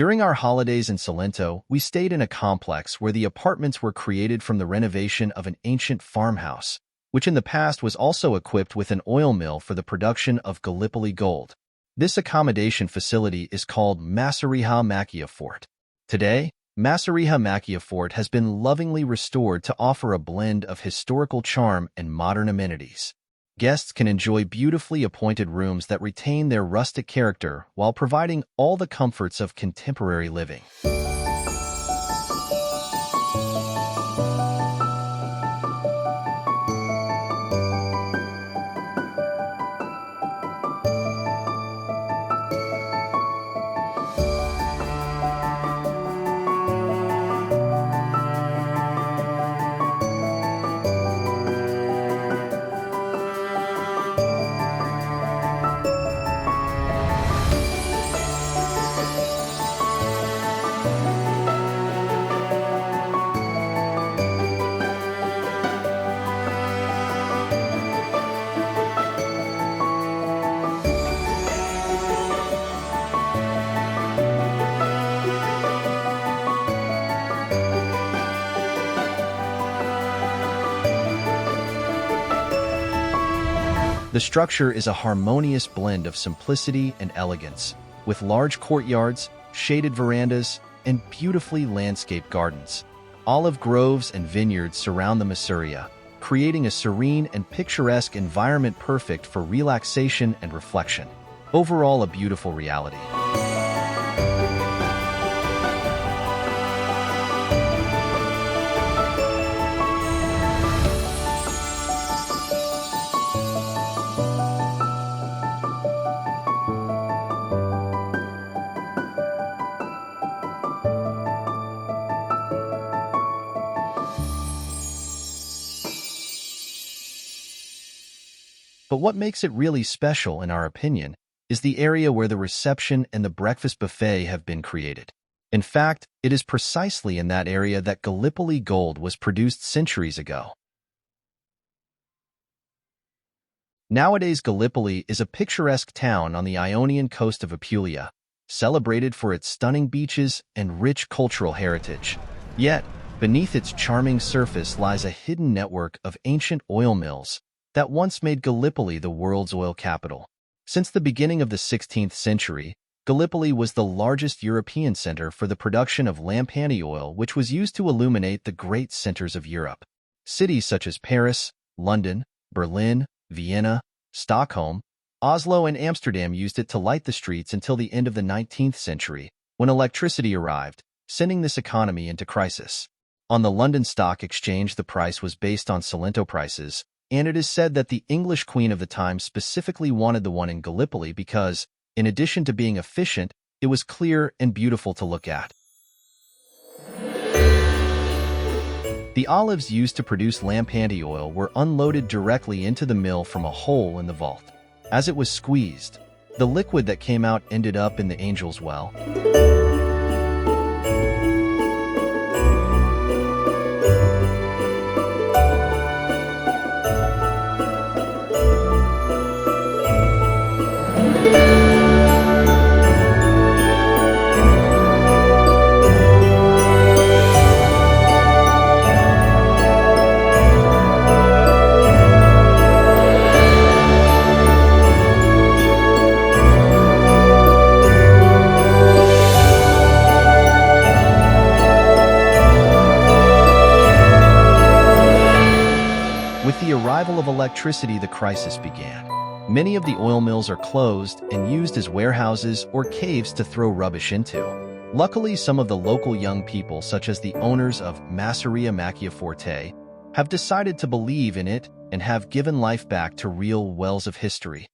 During our holidays in Salento, we stayed in a complex where the apartments were created from the renovation of an ancient farmhouse, which in the past was also equipped with an oil mill for the production of Gallipoli gold. This accommodation facility is called Masseria Macchiaforte. Today, Masseria Macchiaforte has been lovingly restored to offer a blend of historical charm and modern amenities. Guests can enjoy beautifully appointed rooms that retain their rustic character while providing all the comforts of contemporary living. The structure is a harmonious blend of simplicity and elegance, with large courtyards, shaded verandas, and beautifully landscaped gardens. Olive groves and vineyards surround the Masseria, creating a serene and picturesque environment perfect for relaxation and reflection. Overall, a beautiful reality. But what makes it really special, in our opinion, is the area where the reception and the breakfast buffet have been created. In fact, it is precisely in that area that Gallipoli gold was produced centuries ago. Nowadays, Gallipoli is a picturesque town on the Ionian coast of Apulia, celebrated for its stunning beaches and rich cultural heritage. Yet, beneath its charming surface lies a hidden network of ancient oil mills that once made Gallipoli the world's oil capital. Since the beginning of the 16th century, Gallipoli was the largest European center for the production of lampanti oil, which was used to illuminate the great centers of Europe. Cities such as Paris, London, Berlin, Vienna, Stockholm, Oslo, and Amsterdam used it to light the streets until the end of the 19th century, when electricity arrived, sending this economy into crisis. On the London Stock Exchange, the price was based on Salento prices, and it is said that the English queen of the time specifically wanted the one in Gallipoli because, in addition to being efficient, it was clear and beautiful to look at. The olives used to produce lampanti oil were unloaded directly into the mill from a hole in the vault. As it was squeezed, the liquid that came out ended up in the Angel's Well. With the arrival of electricity, the crisis began. Many of the oil mills are closed and used as warehouses or caves to throw rubbish into. Luckily, some of the local young people, such as the owners of Masseria Macchiaforte, have decided to believe in it and have given life back to real wells of history.